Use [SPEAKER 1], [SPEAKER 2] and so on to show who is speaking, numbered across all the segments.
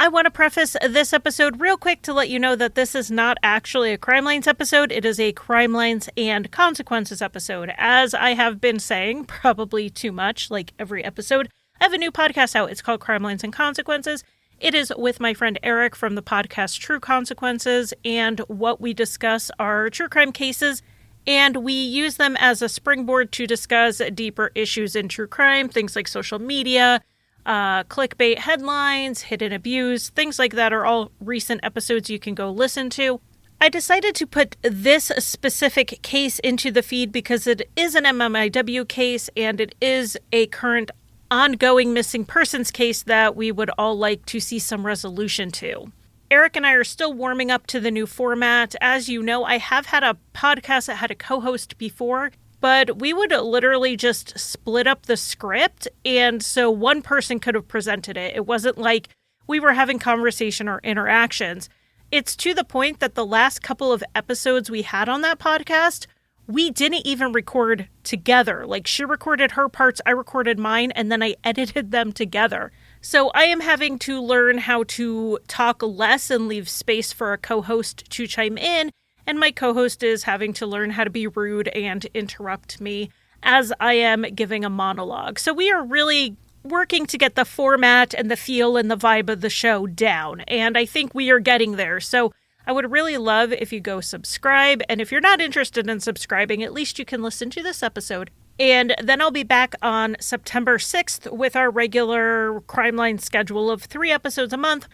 [SPEAKER 1] I want to preface this episode real quick to let you know that this is not actually a Crimelines episode. It is a Crimelines and Consequences episode. As I have been saying, probably too much, like every episode, I have a new podcast out. It's called Crimelines and Consequences. It is with my friend Eric from the podcast True Consequences, and what we discuss are true crime cases, and we use them as a springboard to discuss deeper issues in true crime, things like social media, clickbait headlines, hidden abuse, things like that are all recent episodes you can go listen to. I decided to put this specific case into the feed because it is an MMIW case and it is a current ongoing missing persons case that we would all like to see some resolution to. Eric and I are still warming up to the new format. As you know, I have had a podcast that had a co-host before, but we would literally just split up the script, and so one person could have presented it. It wasn't like we were having conversation or interactions. It's to the point that the last couple of episodes we had on that podcast, we didn't even record together. Like, she recorded her parts, I recorded mine, and then I edited them together. So I am having to learn how to talk less and leave space for a co-host to chime in. And my co-host is having to learn how to be rude and interrupt me as I am giving a monologue. So we are really working to get the format and the feel and the vibe of the show down. And I think we are getting there. So I would really love if you go subscribe. And if you're not interested in subscribing, at least you can listen to this episode. And then I'll be back on September 6th with our regular Crimeline schedule of 3 episodes a month,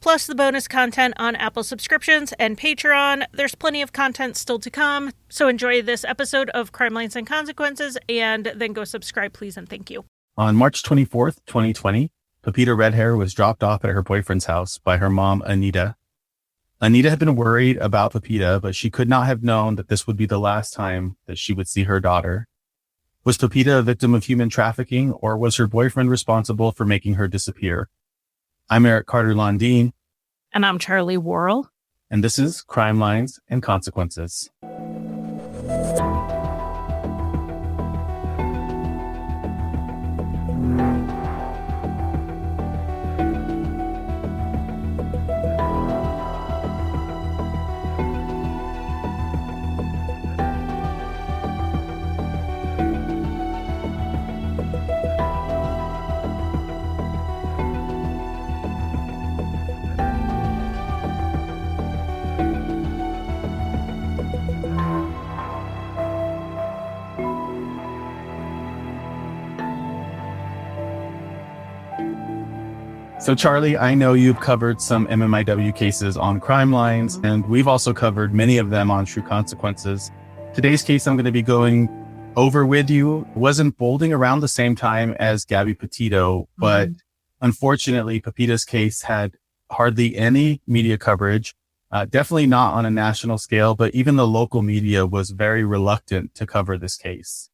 [SPEAKER 1] plus the bonus content on Apple subscriptions and Patreon. There's plenty of content still to come, so enjoy this episode of Crimelines and Consequences, and then go subscribe, please, and thank you.
[SPEAKER 2] On March 24th, 2020, Pepita Redhair was dropped off at her boyfriend's house by her mom, Anita. Anita had been worried about Pepita, but she could not have known that this would be the last time that she would see her daughter. Was Pepita a victim of human trafficking, or was her boyfriend responsible for making her disappear? I'm Eric Carter-Londine.
[SPEAKER 1] And I'm Charlie Worrell.
[SPEAKER 2] And this is Crimelines and Consequences. So Charlie, I know you've covered some MMIW cases on Crimelines, and we've also covered many of them on True Consequences. Today's case I'm going to be going over with you was unfolding around the same time as Gabby Petito, but unfortunately, Pepita's case had hardly any media coverage, definitely not on a national scale, but even the local media was very reluctant to cover this case.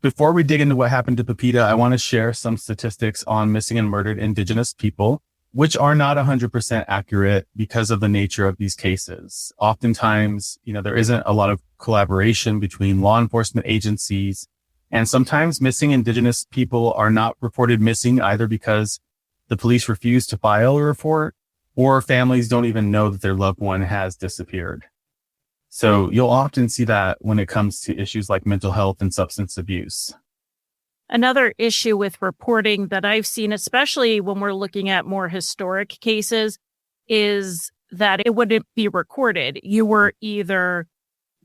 [SPEAKER 2] Before we dig into what happened to Pepita, I want to share some statistics on missing and murdered Indigenous people, which are not 100% accurate because of the nature of these cases. Oftentimes, there isn't a lot of collaboration between law enforcement agencies, and sometimes missing Indigenous people are not reported missing either because the police refuse to file a report or families don't even know that their loved one has disappeared. So you'll often see that when it comes to issues like mental health and substance abuse.
[SPEAKER 1] Another issue with reporting that I've seen, especially when we're looking at more historic cases, is that it wouldn't be recorded. You were either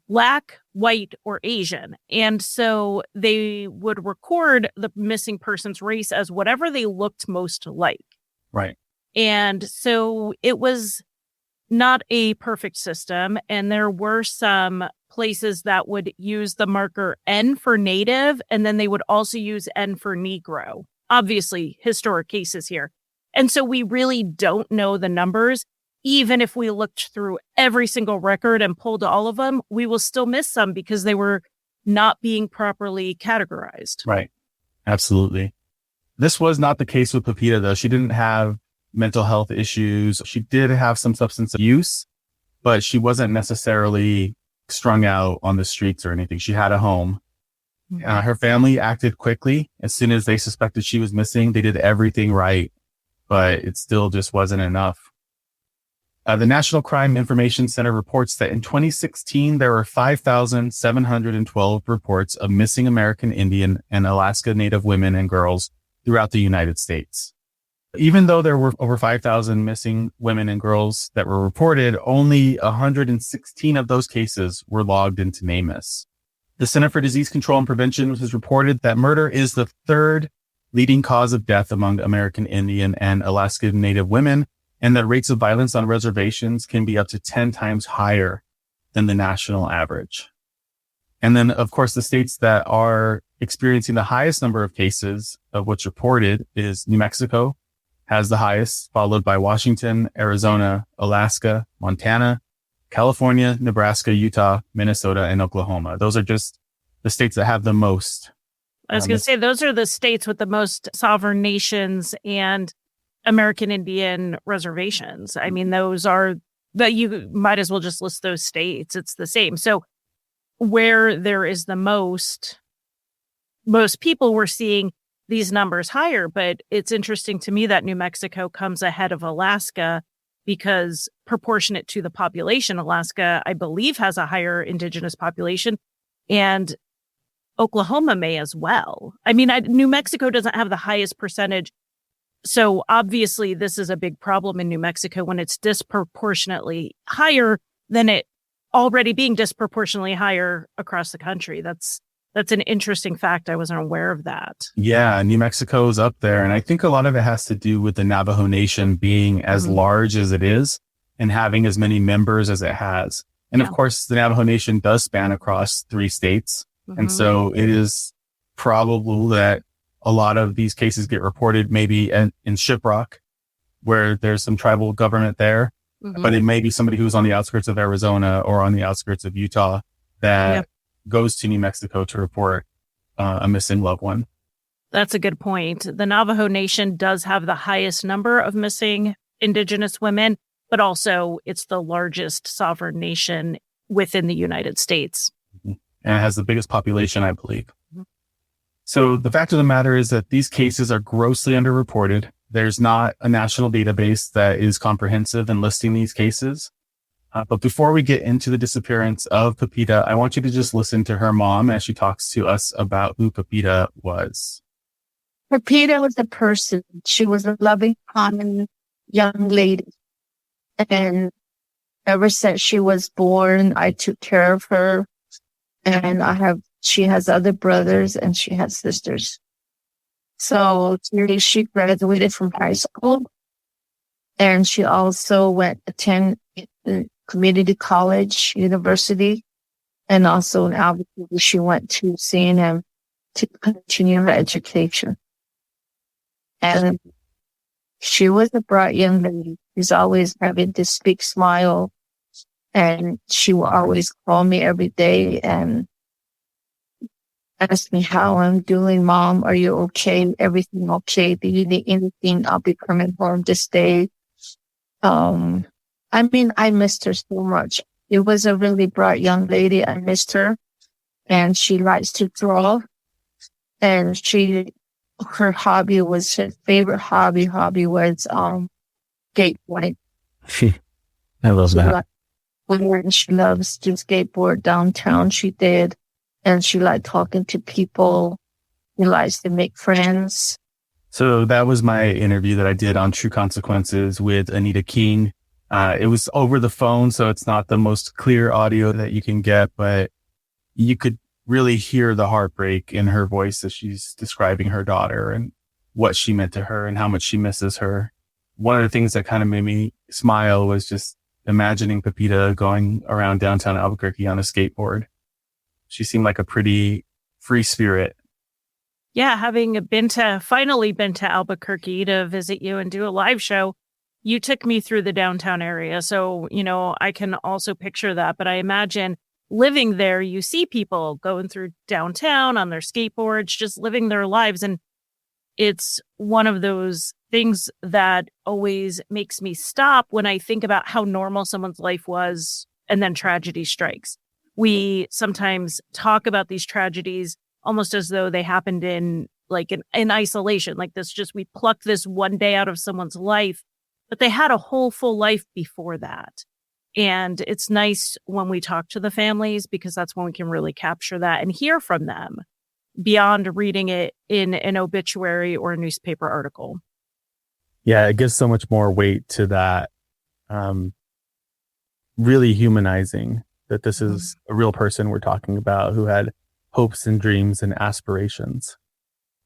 [SPEAKER 1] Black, white, or Asian. And so they would record the missing person's race as whatever they looked most like.
[SPEAKER 2] Right.
[SPEAKER 1] And so it was not a perfect system. And there were some places that would use the marker N for Native, and then they would also use N for Negro. Obviously, historic cases here. And so we really don't know the numbers. Even if we looked through every single record and pulled all of them, we will still miss some because they were not being properly categorized.
[SPEAKER 2] Right. Absolutely. This was not the case with Pepita, though. She didn't have mental health issues. She did have some substance abuse, but she wasn't necessarily strung out on the streets or anything. She had a home. Her family acted quickly. As soon as they suspected she was missing, they did everything right but it still just wasn't enough. The National Crime Information Center reports that in 2016, there were 5,712 reports of missing American Indian and Alaska Native women and girls throughout the United States. Even though there were over 5,000 missing women and girls that were reported, only 116 of those cases were logged into NamUs. The Center for Disease Control and Prevention has reported that murder is the third leading cause of death among American Indian and Alaska Native women, and that rates of violence on reservations can be up to 10 times higher than the national average. And then, of course, the states that are experiencing the highest number of cases of what's reported is New Mexico has the highest, followed by Washington, Arizona, Alaska, Montana, California, Nebraska, Utah, Minnesota, and Oklahoma. Those are just the states that have the most.
[SPEAKER 1] I was going to say, those are the states with the most sovereign nations and American Indian reservations. I mean, those are that you might as well just list those states. It's the same. So where there is the most people, we're seeing these numbers higher. But it's interesting to me that New Mexico comes ahead of Alaska because proportionate to the population, Alaska, I believe, has a higher Indigenous population, and Oklahoma may as well. I mean, New Mexico doesn't have the highest percentage. So obviously, this is a big problem in New Mexico when it's disproportionately higher than it already being disproportionately higher across the country. That's an interesting fact. I wasn't aware of that.
[SPEAKER 2] Yeah, New Mexico is up there. And I think a lot of it has to do with the Navajo Nation being as large as it is and having as many members as it has. And of course, the Navajo Nation does span across 3 states. And so it is probable that a lot of these cases get reported maybe in Shiprock, where there's some tribal government there, but it may be somebody who's on the outskirts of Arizona or on the outskirts of Utah that goes to New Mexico to report a missing loved one.
[SPEAKER 1] That's a good point. The Navajo Nation does have the highest number of missing Indigenous women, but also it's the largest sovereign nation within the United States.
[SPEAKER 2] And it has the biggest population, I believe. So the fact of the matter is that these cases are grossly underreported. There's not a national database that is comprehensive in listing these cases. But before we get into the disappearance of Pepita, I want you to just listen to her mom as she talks to us about who Pepita was.
[SPEAKER 3] Pepita was a person. She was a loving, common young lady. And ever since she was born, I took care of her. And she has other brothers and she has sisters. So she graduated from high school, and she also went attend community college, university, and also in Albuquerque, she went to CNM to continue her education. And she was a bright young lady. She's always having this big smile, and she will always call me every day and ask me how I'm doing. Mom, are you okay? Everything okay? Do you need anything? I'll be coming home this day. I mean, I missed her so much. It was a really bright young lady. I missed her, and she likes to draw. And her hobby was her favorite hobby was skateboarding.
[SPEAKER 2] I love that.
[SPEAKER 3] She loves to skateboard downtown. She did. And she liked talking to people. She likes to make friends.
[SPEAKER 2] So that was my interview that I did on True Consequences with Anita King. It was over the phone, so it's not the most clear audio that you can get, but you could really hear the heartbreak in her voice as she's describing her daughter and what she meant to her and how much she misses her. One of the things that kind of made me smile was just imagining Pepita going around downtown Albuquerque on a skateboard. She seemed like a pretty free spirit.
[SPEAKER 1] Yeah, having finally been to Albuquerque to visit you and do a live show, you took me through the downtown area. So, I can also picture that. But I imagine living there, you see people going through downtown on their skateboards, just living their lives. And it's one of those things that always makes me stop when I think about how normal someone's life was and then tragedy strikes. We sometimes talk about these tragedies almost as though they happened in like in isolation, like this, just we pluck this one day out of someone's life, but they had a whole full life before that. And it's nice when we talk to the families, because that's when we can really capture that and hear from them beyond reading it in an obituary or a newspaper article.
[SPEAKER 2] Yeah, it gives so much more weight to that. Really humanizing that this is a real person we're talking about who had hopes and dreams and aspirations.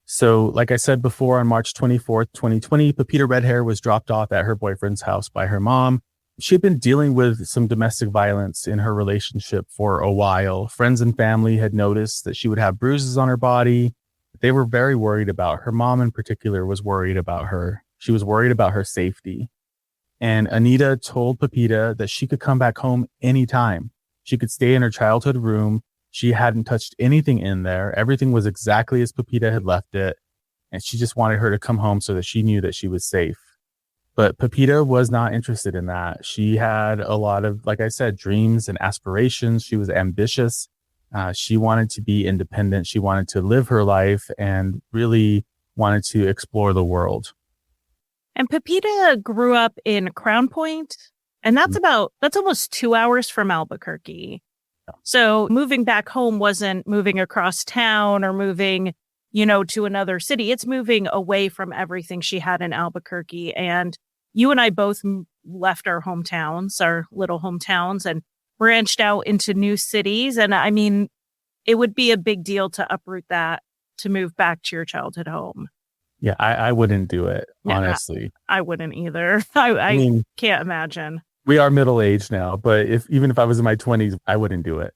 [SPEAKER 2] So, like I said before, on March 24th, 2020, Pepita Redhair was dropped off at her boyfriend's house by her mom. She'd been dealing with some domestic violence in her relationship for a while. Friends and family had noticed that she would have bruises on her body. They were very worried about her. Her mom in particular was worried about her. She was worried about her safety. And Anita told Pepita that she could come back home anytime. She could stay in her childhood room. She hadn't touched anything in there. Everything was exactly as Pepita had left it. And she just wanted her to come home so that she knew that she was safe. But Pepita was not interested in that. She had a lot of, like I said, dreams and aspirations. She was ambitious. She wanted to be independent. She wanted to live her life and really wanted to explore the world.
[SPEAKER 1] And Pepita grew up in Crown Point, and that's almost 2 hours from Albuquerque. So moving back home wasn't moving across town or moving, to another city. It's moving away from everything she had in Albuquerque. And you and I both left our hometowns, our little hometowns, and branched out into new cities. And I mean, it would be a big deal to uproot that, to move back to your childhood home.
[SPEAKER 2] Yeah, I wouldn't do it, honestly.
[SPEAKER 1] I wouldn't either. I mean, can't imagine.
[SPEAKER 2] We are middle-aged now, but even if I was in my 20s, I wouldn't do it.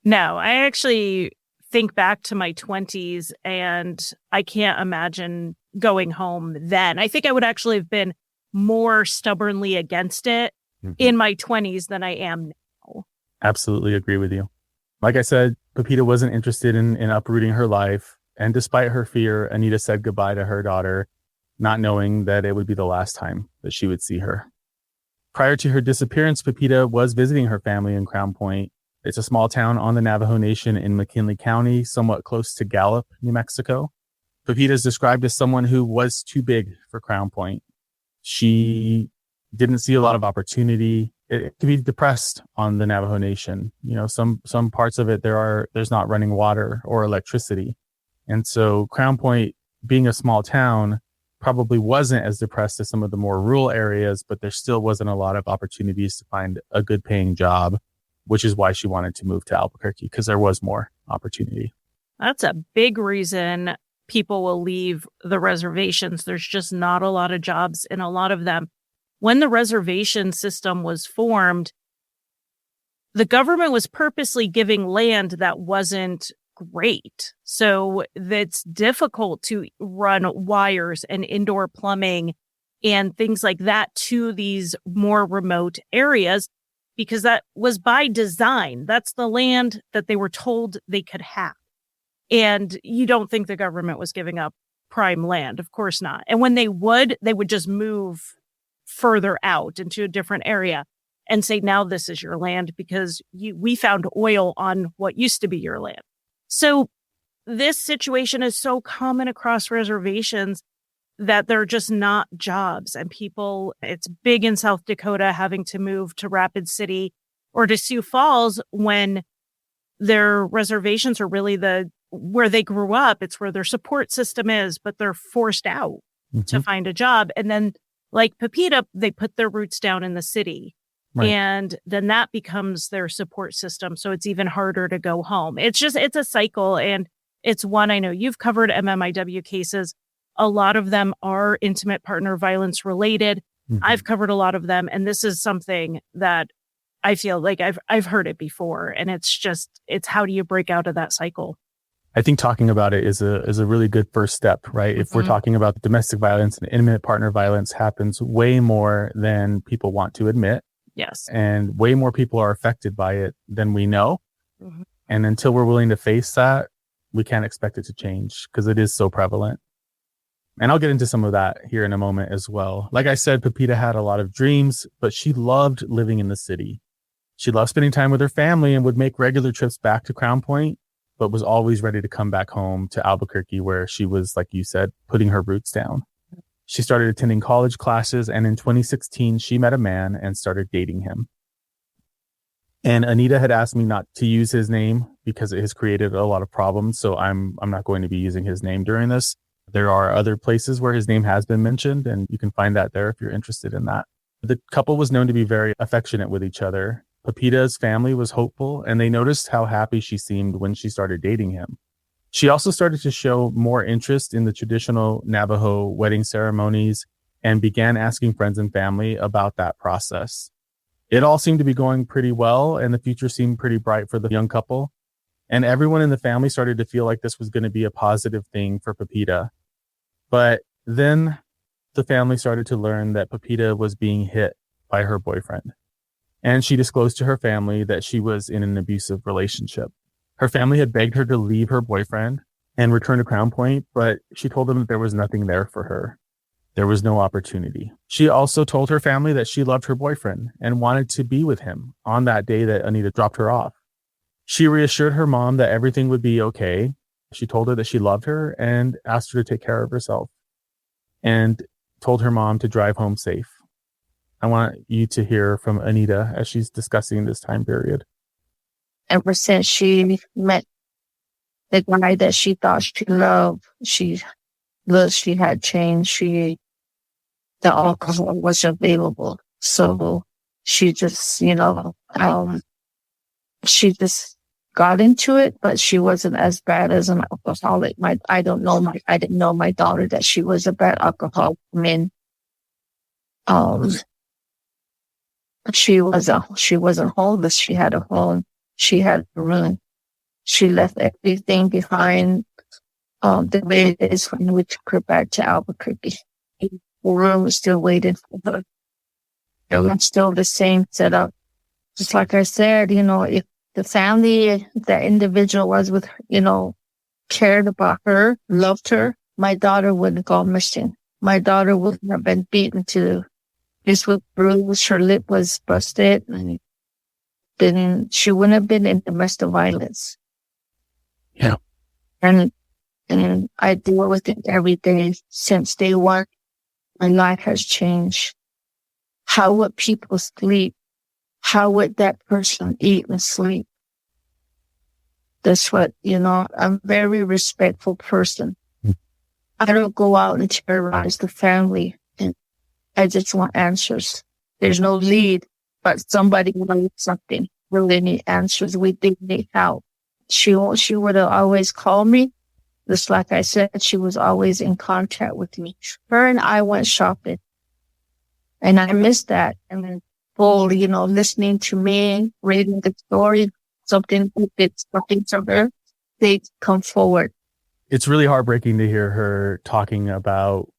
[SPEAKER 1] No, I actually think back to my 20s and I can't imagine going home then. I think I would actually have been more stubbornly against it in my 20s than I am now.
[SPEAKER 2] Absolutely agree with you. Like I said, Pepita wasn't interested in uprooting her life. And despite her fear, Anita said goodbye to her daughter, not knowing that it would be the last time that she would see her. Prior to her disappearance, Pepita was visiting her family in Crown Point. It's a small town on the Navajo Nation in McKinley County, somewhat close to Gallup, New Mexico. Pepita is described as someone who was too big for Crown Point. She didn't see a lot of opportunity. It could be depressed on the Navajo Nation. Some parts of it, there's not running water or electricity. And so Crown Point, being a small town, probably wasn't as depressed as some of the more rural areas, but there still wasn't a lot of opportunities to find a good paying job, which is why she wanted to move to Albuquerque, because there was more opportunity.
[SPEAKER 1] That's a big reason people will leave the reservations. There's just not a lot of jobs in a lot of them. When the reservation system was formed, the government was purposely giving land that wasn't great. So that's difficult to run wires and indoor plumbing and things like that to these more remote areas, because that was by design. That's the land that they were told they could have. And you don't think the government was giving up prime land. Of course not. And when they would just move further out into a different area and say, now this is your land because we found oil on what used to be your land. So this situation is so common across reservations that there are just not jobs, and people, it's big in South Dakota having to move to Rapid City or to Sioux Falls when their reservations are really where they grew up. It's where their support system is, but they're forced out to find a job. And then like Pepita, they put their roots down in the city. Right. And then that becomes their support system. So it's even harder to go home. It's a cycle. And it's one, I know you've covered MMIW cases. A lot of them are intimate partner violence related. I've covered a lot of them. And this is something that I feel like I've heard it before. And it's how do you break out of that cycle?
[SPEAKER 2] I think talking about it is a really good first step, right? If we're talking about domestic violence and intimate partner violence happens way more than people want to admit.
[SPEAKER 1] Yes.
[SPEAKER 2] And way more people are affected by it than we know. And until we're willing to face that, we can't expect it to change because it is so prevalent. And I'll get into some of that here in a moment as well. Like I said, Pepita had a lot of dreams, but she loved living in the city. She loved spending time with her family and would make regular trips back to Crown Point. but was always ready to come back home to Albuquerque, where she was, like you said, putting her roots down. She started attending college classes, and in 2016, she met a man and started dating him. And Anita had asked me not to use his name because it has created a lot of problems, so I'm not going to be using his name during this. There are other places where his name has been mentioned, and you can find that there if you're interested in that. The couple was known to be very affectionate with each other. Pepita's family was hopeful, and they noticed how happy she seemed when she started dating him. She also started to show more interest in the traditional Navajo wedding ceremonies and began asking friends and family about that process. It all seemed to be going pretty well, and the future seemed pretty bright for the young couple. And everyone in the family started to feel like this was going to be a positive thing for Pepita. But then the family started to learn that Pepita was being hit by her boyfriend. And she disclosed to her family that she was in an abusive relationship. Her family had begged her to leave her boyfriend and return to Crown Point, but she told them that there was nothing there for her. There was no opportunity. She also told her family that she loved her boyfriend and wanted to be with him on that day that Anita dropped her off. She reassured her mom that everything would be okay. She told her that she loved her and asked her to take care of herself, and told her mom to drive home safe. I want you to hear from Anita as she's discussing this time period.
[SPEAKER 3] Ever since she met the guy that she thought she loved, she had changed. The alcohol was available. So she just, she just got into it, but she wasn't as bad as an alcoholic. I didn't know my daughter that she was a bad alcoholic. I mean, she wasn't homeless. She had a home. She had a room. She left everything behind. The way it is when we took her back to Albuquerque. The room was still waiting for her. It was still the same setup. Just like I said, if the family that individual was with her, cared about her, loved her, my daughter wouldn't go missing. My daughter wouldn't have been beaten to this was bruised, her lip was busted, and then she wouldn't have been in domestic violence.
[SPEAKER 2] Yeah.
[SPEAKER 3] And I deal with it every day since day one. My life has changed. How would people sleep? How would that person eat and sleep? That's what, I'm a very respectful person. I don't go out and terrorize the family. And I just want answers. There's no lead, but somebody needs something. Really need answers. We did need help. She would have always called me. Just like I said, she was always in contact with me. Her and I went shopping. And I missed that. And then listening to me, reading the story, something from her, they come forward.
[SPEAKER 2] It's really heartbreaking to hear her talking about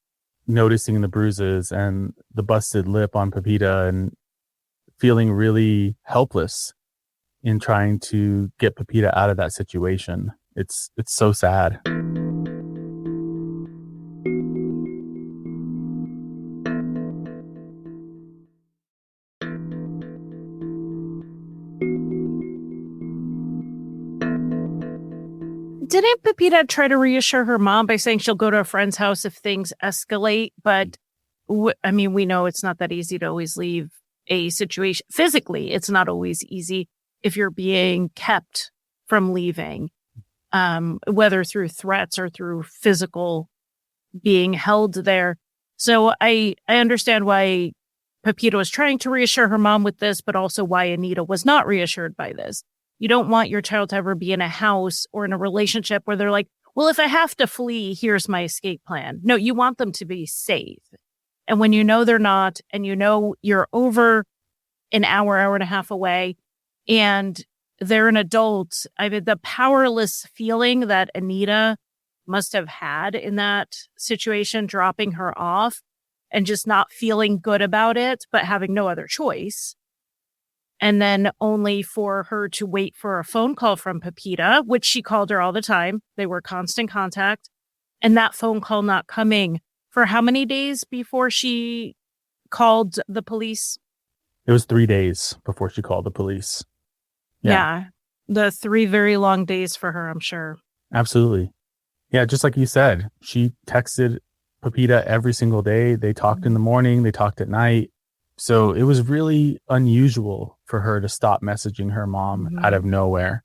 [SPEAKER 2] noticing the bruises and the busted lip on Pepita and feeling really helpless in trying to get Pepita out of that situation. It's so sad.
[SPEAKER 1] Didn't Pepita try to reassure her mom by saying she'll go to a friend's house if things escalate? But we know it's not that easy to always leave a situation. Physically, it's not always easy if you're being kept from leaving, whether through threats or through physical being held there. So I understand why Pepita was trying to reassure her mom with this, but also why Anita was not reassured by this. You don't want your child to ever be in a house or in a relationship where they're like, well, if I have to flee, here's my escape plan. No, you want them to be safe. And when you know they're not, and you're over an hour and a half away, and they're an adult, the powerless feeling that Anita must have had in that situation, dropping her off and just not feeling good about it, but having no other choice. And then only for her to wait for a phone call from Pepita, which she called her all the time. They were constant contact. And that phone call not coming for how many days before she called the police?
[SPEAKER 2] It was 3 days before she called the police.
[SPEAKER 1] Yeah. The 3 very long days for her, I'm sure.
[SPEAKER 2] Absolutely. Yeah, just like you said, she texted Pepita every single day. They talked in the morning, they talked at night. So it was really unusual for her to stop messaging her mom out of nowhere.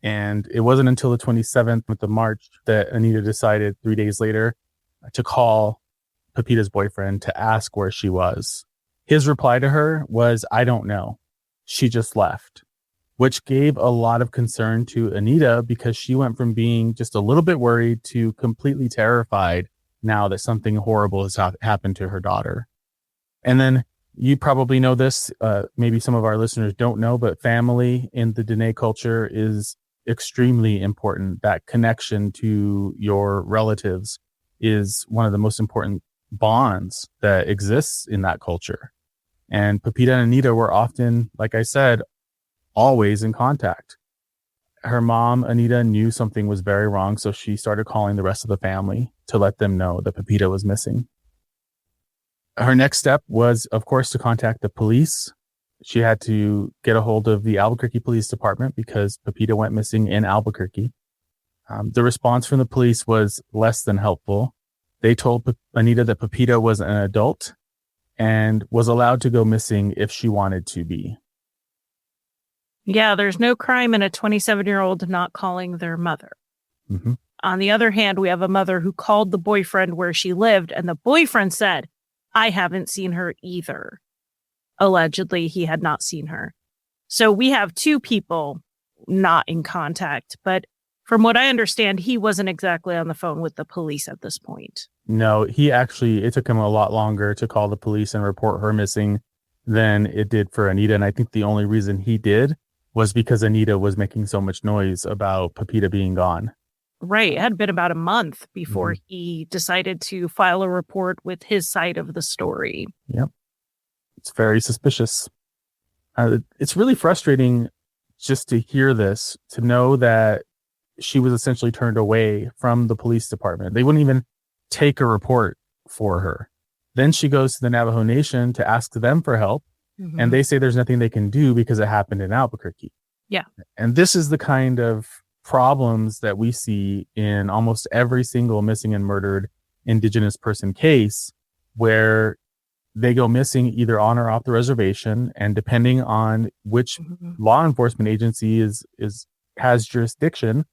[SPEAKER 2] And it wasn't until the 27th of March that Anita decided 3 days later to call Pepita's boyfriend to ask where she was. His reply to her was, "I don't know. She just left," which gave a lot of concern to Anita because she went from being just a little bit worried to completely terrified now that something horrible has happened to her daughter. And then you probably know this, maybe some of our listeners don't know, but family in the Dene culture is extremely important. That connection to your relatives is one of the most important bonds that exists in that culture. And Pepita and Anita were often, like I said, always in contact. Her mom, Anita, knew something was very wrong, so she started calling the rest of the family to let them know that Pepita was missing. Her next step was, of course, to contact the police. She had to get a hold of the Albuquerque Police Department because Pepita went missing in Albuquerque. The response from the police was less than helpful. They told Anita that Pepita was an adult and was allowed to go missing if she wanted to be.
[SPEAKER 1] Yeah, there's no crime in a 27-year-old not calling their mother.
[SPEAKER 2] Mm-hmm.
[SPEAKER 1] On the other hand, we have a mother who called the boyfriend where she lived, and the boyfriend said, "I haven't seen her either." Allegedly, he had not seen her. So we have 2 people not in contact, but from what I understand, he wasn't exactly on the phone with the police at this point.
[SPEAKER 2] No, it took him a lot longer to call the police and report her missing than it did for Anita. And I think the only reason he did was because Anita was making so much noise about Pepita being gone.
[SPEAKER 1] Right. It had been about a month before he decided to file a report with his side of the story.
[SPEAKER 2] Yep. It's very suspicious. It's really frustrating just to hear this, to know that she was essentially turned away from the police department. They wouldn't even take a report for her. Then she goes to the Navajo Nation to ask them for help. And they say there's nothing they can do because it happened in Albuquerque.
[SPEAKER 1] Yeah.
[SPEAKER 2] And this is the kind of problems that we see in almost every single missing and murdered Indigenous person case, where they go missing either on or off the reservation, and depending on which law enforcement agency has jurisdiction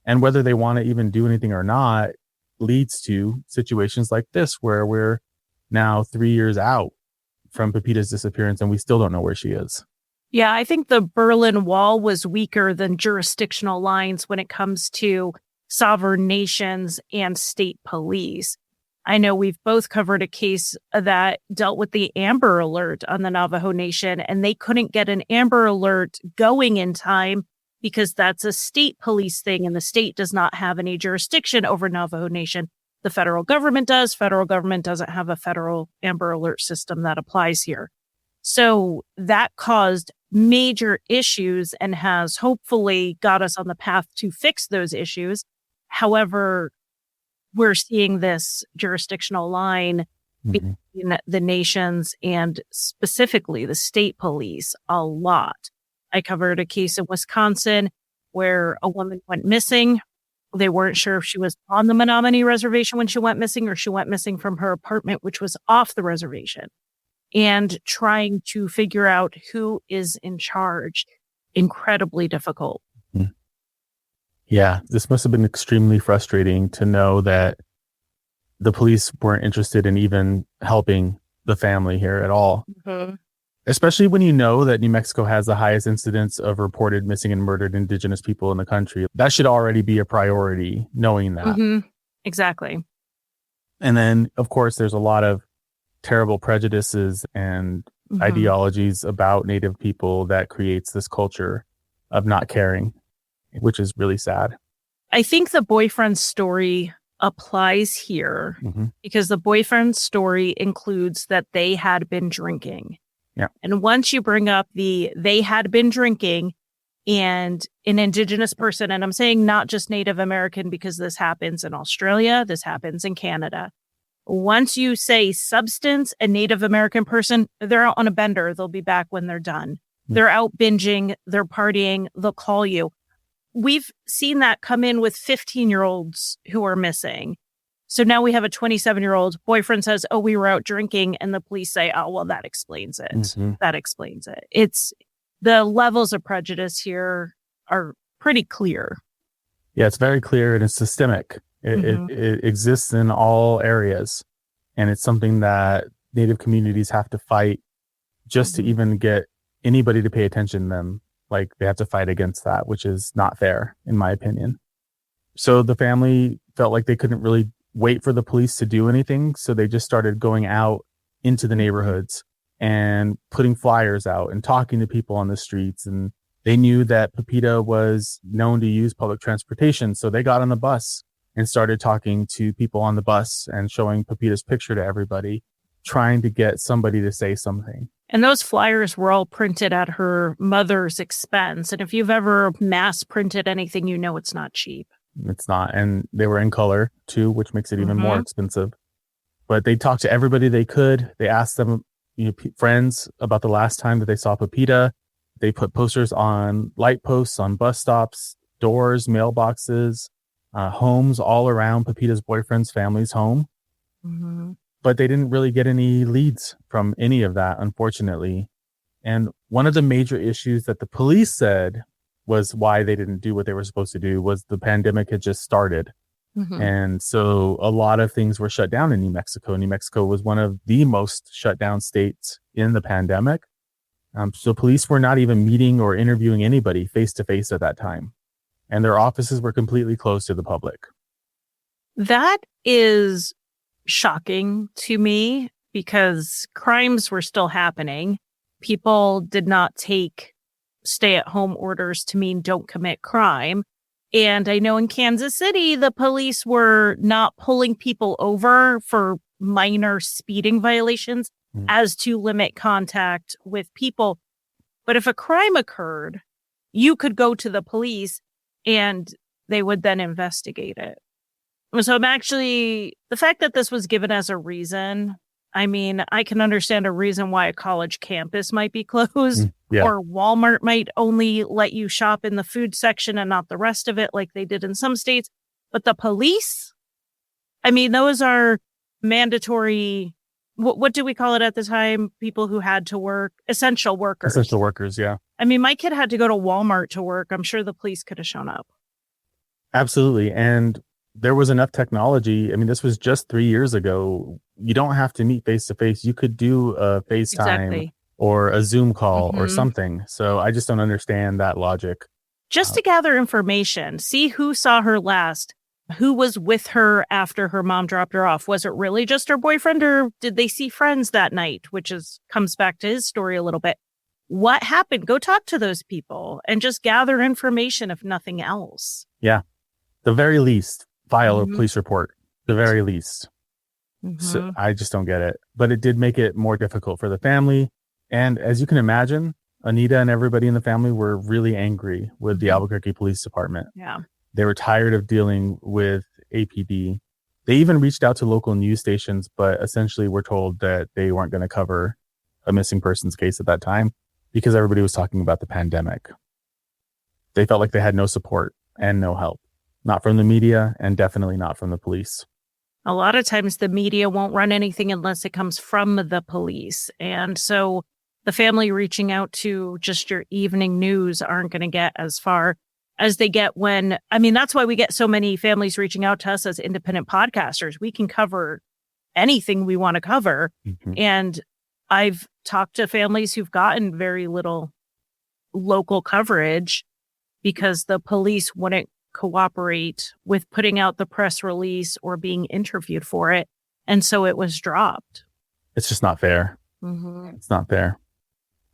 [SPEAKER 2] and whether they want to even do anything or not, leads to situations like this, where we're now 3 years out from Pepita's disappearance and we still don't know where she is.
[SPEAKER 1] Yeah, I think the Berlin Wall was weaker than jurisdictional lines when it comes to sovereign nations and state police. I know we've both covered a case that dealt with the Amber Alert on the Navajo Nation, and they couldn't get an Amber Alert going in time because that's a state police thing, and the state does not have any jurisdiction over Navajo Nation. The federal government does. Federal government doesn't have a federal Amber Alert system that applies here. So that caused major issues and has hopefully got us on the path to fix those issues. However, we're seeing this jurisdictional line between the nations and specifically the state police a lot. I covered a case in Wisconsin where a woman went missing. They weren't sure if she was on the Menominee Reservation when she went missing or she went missing from her apartment, which was off the reservation. And trying to figure out who is in charge, incredibly difficult.
[SPEAKER 2] Yeah, this must have been extremely frustrating to know that the police weren't interested in even helping the family here at all. Especially when you know that New Mexico has the highest incidence of reported missing and murdered Indigenous people in the country. That should already be a priority, knowing that.
[SPEAKER 1] Exactly.
[SPEAKER 2] And then, of course, there's a lot of terrible prejudices and ideologies about Native people that creates this culture of not caring, which is really sad.
[SPEAKER 1] I think the boyfriend's story applies here because the boyfriend's story includes that they had been drinking.
[SPEAKER 2] Yeah.
[SPEAKER 1] And once you bring up they had been drinking and an Indigenous person, and I'm saying not just Native American because this happens in Australia, this happens in Canada. Once you say substance, a Native American person, they're out on a bender. They'll be back when they're done. They're out binging, they're partying, they'll call you. we've seen that come in with 15-year-olds who are missing. So now we have a 27-year-old boyfriend says, oh, we were out drinking. And the police say, oh, well, that explains it.
[SPEAKER 2] Mm-hmm.
[SPEAKER 1] That explains it. It's the levels of prejudice here are pretty clear.
[SPEAKER 2] Yeah, it's very clear and it's systemic. It exists in all areas. And it's something that Native communities have to fight just to even get anybody to pay attention to them. Like they have to fight against that, which is not fair, in my opinion. So the family felt like they couldn't really wait for the police to do anything. So they just started going out into the neighborhoods and putting flyers out and talking to people on the streets. And they knew that Pepita was known to use public transportation. So they got on the bus and started talking to people on the bus and showing Pepita's picture to everybody, trying to get somebody to say something.
[SPEAKER 1] And those flyers were all printed at her mother's expense. And if you've ever mass printed anything, you know it's not cheap.
[SPEAKER 2] It's not. And they were in color too, which makes it even more expensive. But they talked to everybody they could. They asked them, friends about the last time that they saw Pepita. They put posters on light posts, on bus stops, doors, mailboxes, homes all around Pepita's boyfriend's family's home. But they didn't really get any leads from any of that, unfortunately. And one of the major issues that the police said was why they didn't do what they were supposed to do was the pandemic had just started. And so a lot of things were shut down in New Mexico. New Mexico was one of the most shut down states in the pandemic. So police were not even meeting or interviewing anybody face to face at that time. And their offices were completely closed to the public.
[SPEAKER 1] That is shocking to me because crimes were still happening. People did not take stay-at-home orders to mean don't commit crime. And I know in Kansas City, the police were not pulling people over for minor speeding violations as to limit contact with people. But if a crime occurred, you could go to the police and they would then investigate it. So I'm actually, the fact that this was given as a reason, I mean, I can understand a reason why a college campus might be closed or Walmart might only let you shop in the food section and not the rest of it like they did in some states. But the police, I mean, those are mandatory. What do we call it at the time? People who had to work, essential workers.
[SPEAKER 2] Essential workers, yeah.
[SPEAKER 1] I mean, my kid had to go to Walmart to work. I'm sure the police could have shown up.
[SPEAKER 2] Absolutely. And there was enough technology. I mean, this was just 3 years ago. You don't have to meet face to face. You could do a FaceTime or a Zoom call or something. So I just don't understand that logic.
[SPEAKER 1] Just to gather information, see who saw her last, who was with her after her mom dropped her off. Was it really just her boyfriend or did they see friends that night? Which comes back to his story a little bit. What happened? Go talk to those people and just gather information if nothing else.
[SPEAKER 2] Yeah. The very least, file a police report. The very least. So I just don't get it. But it did make it more difficult for the family. And as you can imagine, Anita and everybody in the family were really angry with the Albuquerque Police Department.
[SPEAKER 1] Yeah.
[SPEAKER 2] They were tired of dealing with APD. They even reached out to local news stations, but essentially were told that they weren't going to cover a missing persons case at that time because everybody was talking about the pandemic. They felt like they had no support and no help, not from the media and definitely not from the police.
[SPEAKER 1] A lot of times the media won't run anything unless it comes from the police. And so the family reaching out to just your evening news aren't going to get as far as they get when, I mean, that's why we get so many families reaching out to us as independent podcasters. We can cover anything we want to cover. And I've talked to families who've gotten very little local coverage because the police wouldn't cooperate with putting out the press release or being interviewed for it. And so it was dropped.
[SPEAKER 2] It's just not fair. It's not fair.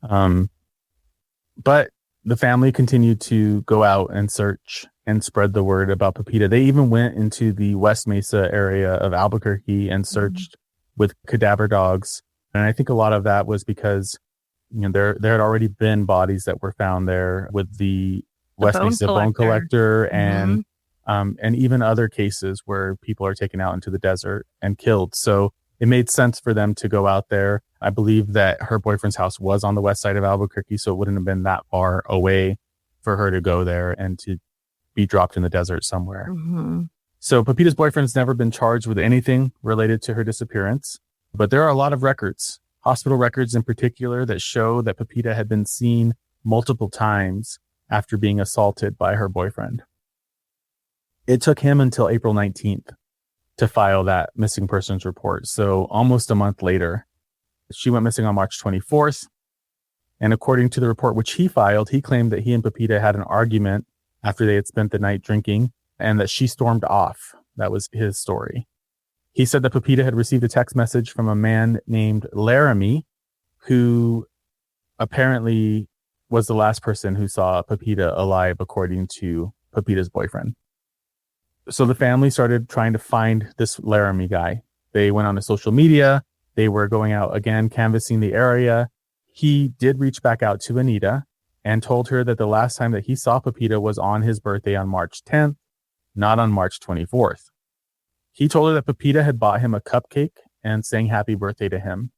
[SPEAKER 2] But the family continued to go out and search and spread the word about Pepita. They even went into the West Mesa area of Albuquerque and searched with cadaver dogs. And I think a lot of that was because, there had already been bodies that were found there with the West Mesa bone collector and even other cases where people are taken out into the desert and killed. So it made sense for them to go out there. I believe that her boyfriend's house was on the west side of Albuquerque, so it wouldn't have been that far away for her to go there and to be dropped in the desert somewhere.
[SPEAKER 1] Mm-hmm.
[SPEAKER 2] So Pepita's boyfriend's never been charged with anything related to her disappearance, but there are a lot of records, hospital records in particular, that show that Pepita had been seen multiple times after being assaulted by her boyfriend. It took him until April 19th to file that missing persons report. So almost a month later, she went missing on March 24th. And according to the report which he filed, he claimed that he and Pepita had an argument after they had spent the night drinking and that she stormed off. That was his story. He said that Pepita had received a text message from a man named Laramie, who apparently was the last person who saw Pepita alive, according to Pepita's boyfriend. So the family started trying to find this Laramie guy. They went on to social media. They were going out again, canvassing the area. He did reach back out to Anita and told her that the last time that he saw Pepita was on his birthday on March 10th, not on March 24th. He told her that Pepita had bought him a cupcake and sang happy birthday to him,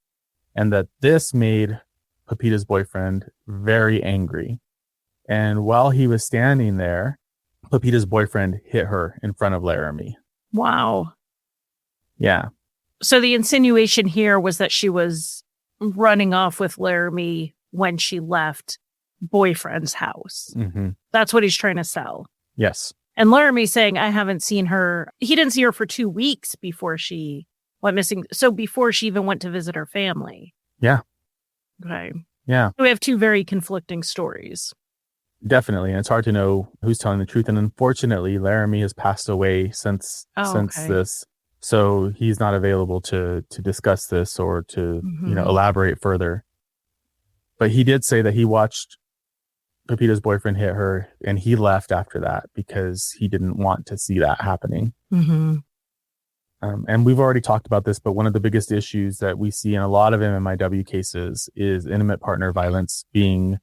[SPEAKER 2] and that this made Pepita's boyfriend very angry. And while he was standing there, Pepita's boyfriend hit her in front of Laramie.
[SPEAKER 1] Wow.
[SPEAKER 2] Yeah.
[SPEAKER 1] So the insinuation here was that she was running off with Laramie when she left boyfriend's house.
[SPEAKER 2] Mm-hmm.
[SPEAKER 1] That's what he's trying to sell.
[SPEAKER 2] Yes.
[SPEAKER 1] And Laramie saying, I haven't seen her. He didn't see her for 2 weeks before she went missing. So before she even went to visit her family.
[SPEAKER 2] Yeah.
[SPEAKER 1] Okay.
[SPEAKER 2] Yeah.
[SPEAKER 1] So we have two very conflicting stories.
[SPEAKER 2] Definitely. And it's hard to know who's telling the truth. And unfortunately, Laramie has passed away since this. So he's not available to discuss this or to, elaborate further. But he did say that he watched Pepita's boyfriend hit her and he left after that because he didn't want to see that happening.
[SPEAKER 1] Mm-hmm.
[SPEAKER 2] And we've already talked about this, but one of the biggest issues that we see in a lot of MMIW cases is intimate partner violence being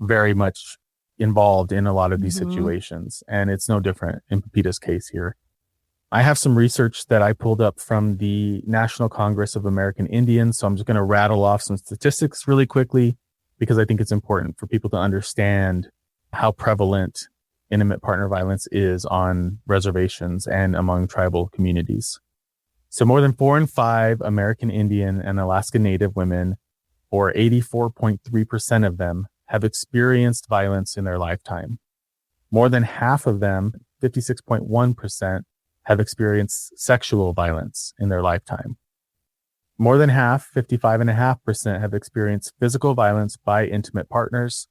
[SPEAKER 2] very much involved in a lot of these situations. And it's no different in Pepita's case here. I have some research that I pulled up from the National Congress of American Indians. So I'm just going to rattle off some statistics really quickly because I think it's important for people to understand how prevalent intimate partner violence is on reservations and among tribal communities. So more than 4 in 5 American Indian and Alaska Native women, or 84.3% of them, have experienced violence in their lifetime. More than half of them, 56.1%, have experienced sexual violence in their lifetime. More than half, 55.5%, have experienced physical violence by intimate partners,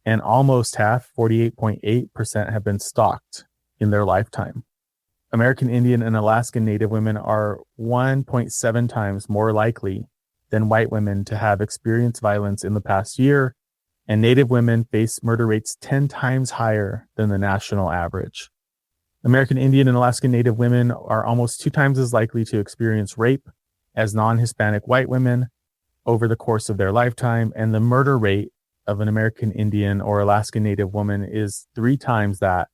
[SPEAKER 2] and almost half, 48.8%, have been stalked in their lifetime. American Indian and Alaska Native women are 1.7 times more likely than white women to have experienced violence in the past year, and Native women face murder rates 10 times higher than the national average. American Indian and Alaska Native women are almost 2 times as likely to experience rape as non-Hispanic white women over the course of their lifetime, and the murder rate of an American Indian or Alaska Native woman is 3 times that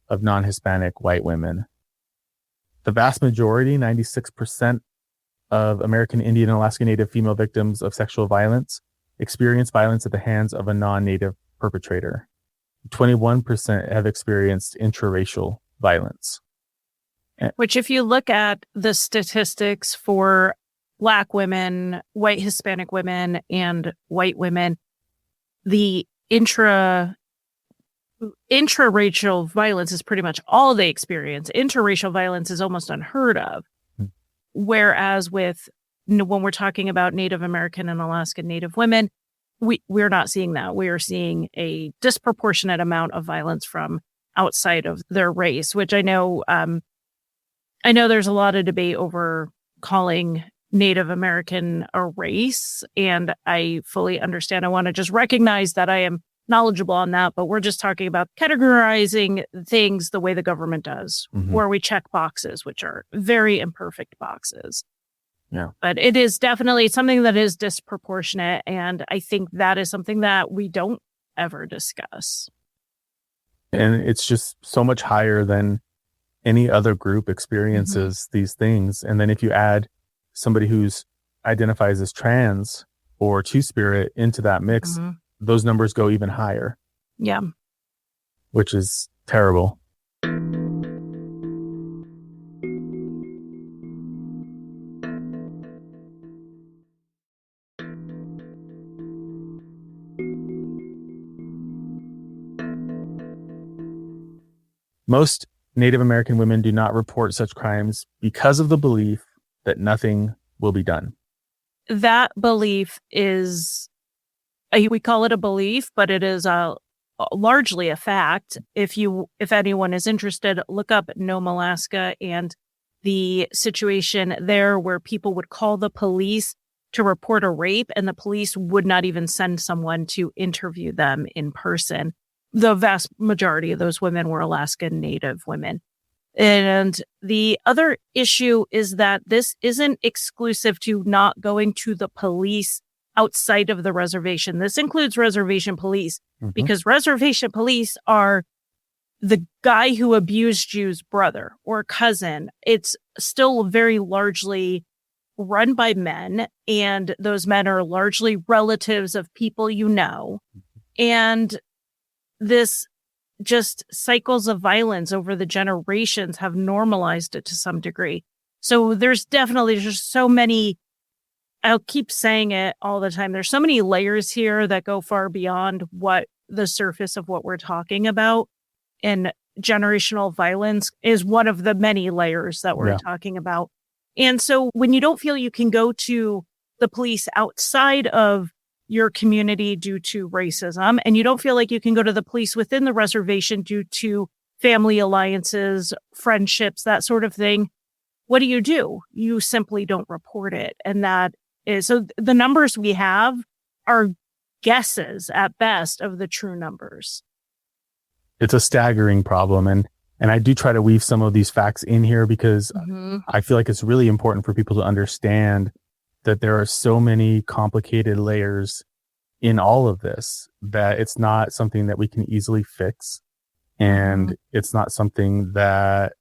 [SPEAKER 2] of non-Hispanic white women. The vast majority, 96% of American Indian and Alaska Native female victims of sexual violence experience violence at the hands of a non-Native perpetrator. 21% have experienced intraracial violence.
[SPEAKER 1] Which, if you look at the statistics for Black women, white Hispanic women, and white women, the intraracial violence is pretty much all they experience. Interracial violence is almost unheard of. Whereas when we're talking about Native American and Alaska Native women, we're not seeing that. We are seeing a disproportionate amount of violence from outside of their race, which I know there's a lot of debate over calling Native American a race, and I fully understand. I want to just recognize that I am knowledgeable on that, but we're just talking about categorizing things the way the government does, where we check boxes, which are very imperfect boxes.
[SPEAKER 2] Yeah.
[SPEAKER 1] But it is definitely something that is disproportionate, and I think that is something that we don't ever discuss.
[SPEAKER 2] And it's just so much higher than any other group experiences these things. And then if you add somebody who's identifies as trans or two-spirit into that mix, those numbers go even higher.
[SPEAKER 1] Yeah.
[SPEAKER 2] Which is terrible. Most Native American women do not report such crimes because of the belief that nothing will be done.
[SPEAKER 1] That belief is, we call it a belief, but it is largely a fact. If anyone is interested, look up Nome, Alaska, and the situation there where people would call the police to report a rape, and the police would not even send someone to interview them in person. The vast majority of those women were Alaskan Native women. And the other issue is that this isn't exclusive to not going to the police outside of the reservation. This includes reservation police, because reservation police are the guy who abused you's brother or cousin. It's still very largely run by men, and those men are largely relatives of people you know. And this just cycles of violence over the generations have normalized it to some degree. So there's definitely just so many, I'll keep saying it all the time, there's so many layers here that go far beyond what the surface of what we're talking about. And generational violence is one of the many layers that we're talking about. And so when you don't feel you can go to the police outside of your community due to racism, and you don't feel like you can go to the police within the reservation due to family alliances, friendships, that sort of thing, what do? You simply don't report it. And that is, so the numbers we have are guesses at best of the true numbers.
[SPEAKER 2] It's a staggering problem. And I do try to weave some of these facts in here because I feel like it's really important for people to understand that there are so many complicated layers in all of this that it's not something that we can easily fix. And it's not something that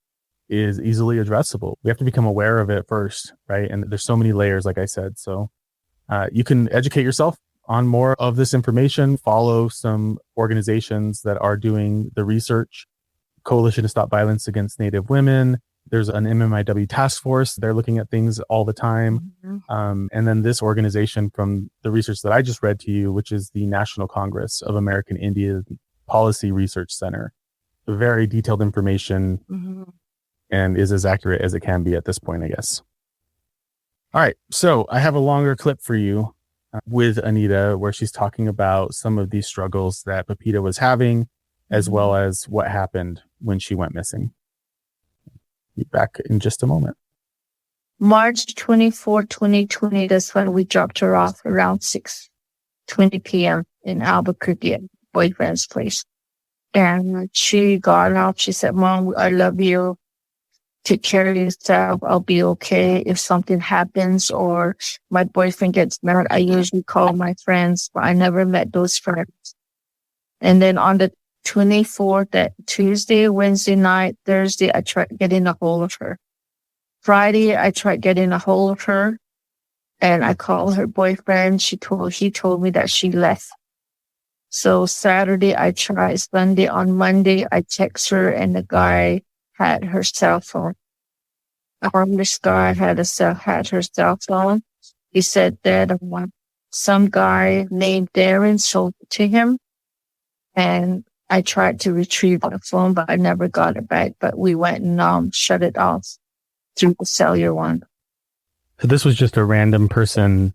[SPEAKER 2] is easily addressable. We have to become aware of it first, right? And there's so many layers, like I said. So you can educate yourself on more of this information, follow some organizations that are doing the research. Coalition to Stop Violence Against Native Women. There's an MMIW task force. They're looking at things all the time. And then this organization from the research that I just read to you, which is the National Congress of American Indian Policy Research Center. Very detailed information and is as accurate as it can be at this point, I guess. All right. So I have a longer clip for you with Anita where she's talking about some of these struggles that Pepita was having, as well as what happened when she went missing. Be back in just a moment.
[SPEAKER 3] March 24, 2020, that's when we dropped her off around 6:20 p.m. in Albuquerque at boyfriend's place. And she got off. She said, "Mom, I love you. Take care of yourself. I'll be okay. If something happens or my boyfriend gets mad, I usually call my friends, but I never met those friends." And then on the 24th, that Tuesday, Wednesday night, Thursday, I tried getting a hold of her. Friday, I tried getting a hold of her and I called her boyfriend. He told me that she left. So Saturday, I tried. Sunday, on Monday, I text her and the guy had her cell phone. This guy had her cell phone. He said that some guy named Darren sold it to him. And I tried to retrieve the phone, but I never got it back. But we went and shut it off through the cellular one.
[SPEAKER 2] So this was just a random person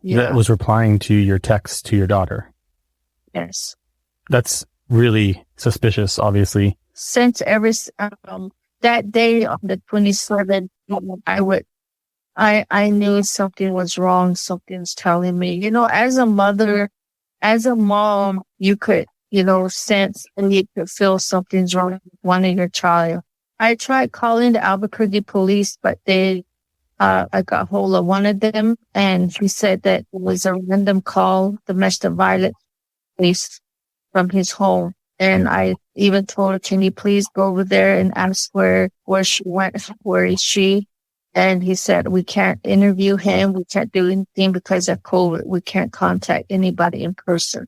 [SPEAKER 2] that was replying to your text to your daughter.
[SPEAKER 3] Yes.
[SPEAKER 2] That's really suspicious, obviously.
[SPEAKER 3] Since that day on the 27th, I knew something was wrong. Something's telling me, as a mother, as a mom, you could, sense and you could feel something's wrong with one of your child. I tried calling the Albuquerque police, but I got hold of one of them and he said that it was a random call, domestic violence police from his home. And I even told her, "Can you please go over there and ask where she went? Where is she?" And he said, "We can't interview him. We can't do anything because of COVID. We can't contact anybody in person."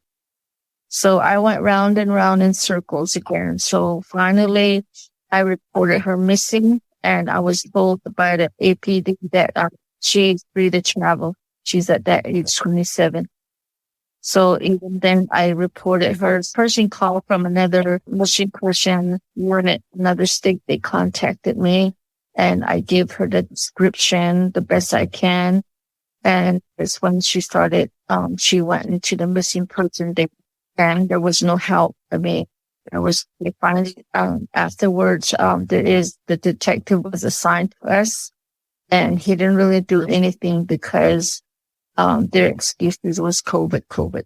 [SPEAKER 3] So I went round and round in circles again. So finally, I reported her missing, and I was told by the APD that she's free to travel. She's at that age, 27. So even then, I reported her. Person called from another missing person unit, another state. They contacted me, and I gave her the description the best I can. And it's when she started, she went into the missing person day, and there was no help. I mean, they finally, afterwards, the detective was assigned to us, and he didn't really do anything because, their excuses was COVID.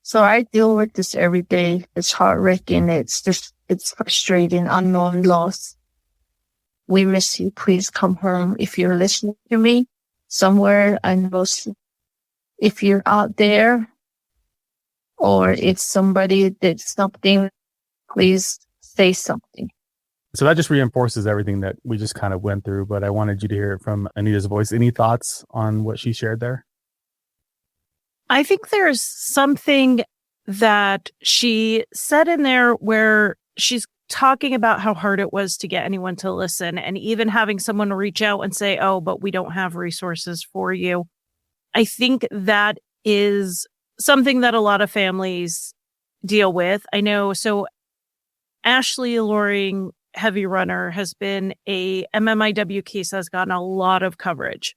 [SPEAKER 3] So I deal with this every day. It's heartbreaking. It's frustrating, unknown loss. We miss you. Please come home. If you're listening to me somewhere, I know if you're out there or if somebody did something, please say something.
[SPEAKER 2] So that just reinforces everything that we just kind of went through, but I wanted you to hear it from Anita's voice. Any thoughts on what she shared there?
[SPEAKER 1] I think there's something that she said in there where she's talking about how hard it was to get anyone to listen, and even having someone reach out and say, oh, but we don't have resources for you. I think that is something that a lot of families deal with. I know. So Ashley Loring, Heavy Runner, has been a MMIW case that has gotten a lot of coverage.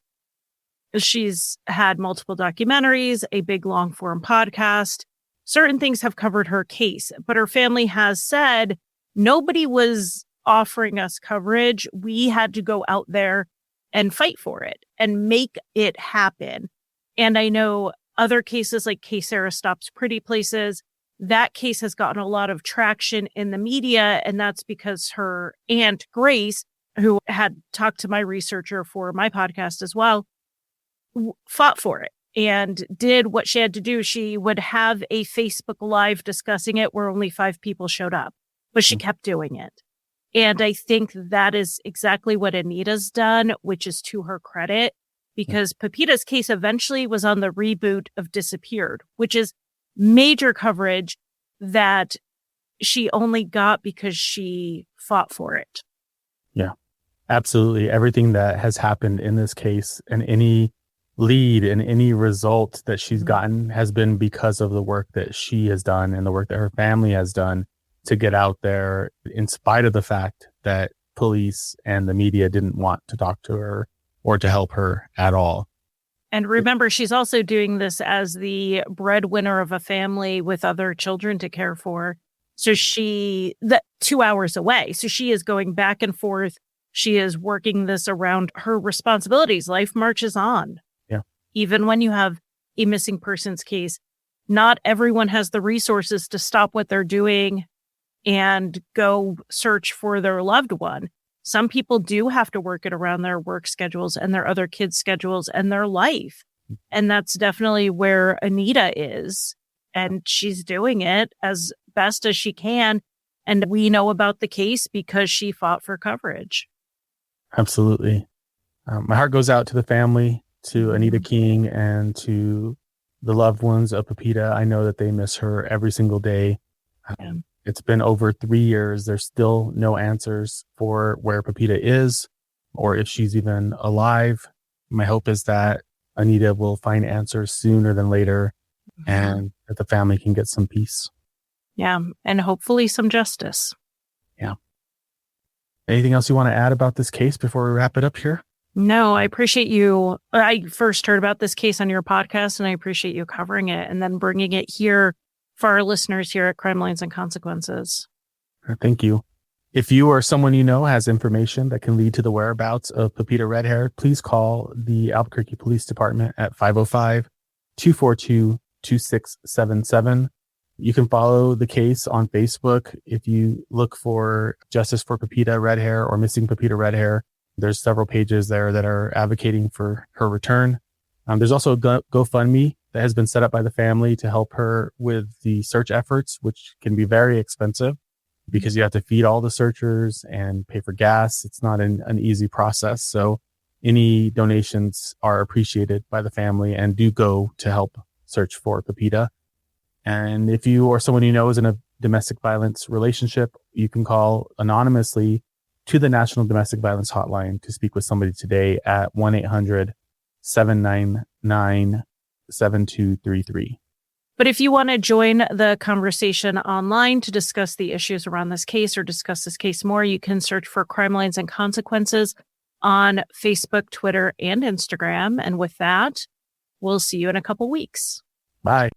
[SPEAKER 1] She's had multiple documentaries, a big long form podcast. Certain things have covered her case, but her family has said nobody was offering us coverage. We had to go out there and fight for it and make it happen. And I know other cases like Case Sarah Stops Pretty Places, that case has gotten a lot of traction in the media. And that's because her aunt Grace, who had talked to my researcher for my podcast as well, fought for it and did what she had to do. She would have a Facebook Live discussing it where only 5 people showed up, but she kept doing it. And I think that is exactly what Anita's done, which is to her credit, because Pepita's case eventually was on the reboot of Disappeared, which is major coverage that she only got because she fought for it.
[SPEAKER 2] Yeah, absolutely. Everything that has happened in this case and any lead and any result that she's gotten has been because of the work that she has done and the work that her family has done to get out there, in spite of the fact that police and the media didn't want to talk to her or to help her at all.
[SPEAKER 1] And remember, she's also doing this as the breadwinner of a family with other children to care for. So that 2 hours away. So she is going back and forth. She is working this around her responsibilities. Life marches on.
[SPEAKER 2] Yeah.
[SPEAKER 1] Even when you have a missing persons case, not everyone has the resources to stop what they're doing and go search for their loved one. Some people do have to work it around their work schedules and their other kids' schedules and their life. And that's definitely where Anita is. And she's doing it as best as she can. And we know about the case because she fought for coverage.
[SPEAKER 2] Absolutely. My heart goes out to the family, to Anita King, and to the loved ones of Pepita. I know that they miss her every single day. It's been over 3 years. There's still no answers for where Pepita is or if she's even alive. My hope is that Anita will find answers sooner than later and that the family can get some peace.
[SPEAKER 1] Yeah, and hopefully some justice.
[SPEAKER 2] Yeah. Anything else you want to add about this case before we wrap it up here?
[SPEAKER 1] No, I appreciate you. I first heard about this case on your podcast, and I appreciate you covering it and then bringing it here for our listeners here at Crimelines and Consequences.
[SPEAKER 2] Thank you. If you or someone you know has information that can lead to the whereabouts of Pepita Redhair, please call the Albuquerque Police Department at 505-242-2677. You can follow the case on Facebook. If you look for Justice for Pepita Redhair or Missing Pepita Redhair, there's several pages there that are advocating for her return. There's also a GoFundMe that has been set up by the family to help her with the search efforts, which can be very expensive because you have to feed all the searchers and pay for gas. It's not an easy process. So any donations are appreciated by the family and do go to help search for Pepita. And if you or someone you know is in a domestic violence relationship, you can call anonymously to the National Domestic Violence Hotline to speak with somebody today at 1-800-799-7233.
[SPEAKER 1] But if you want to join the conversation online to discuss the issues around this case or discuss this case more, you can search for Crimelines and Consequences on Facebook, Twitter, and Instagram. And with that, we'll see you in a couple weeks.
[SPEAKER 2] Bye.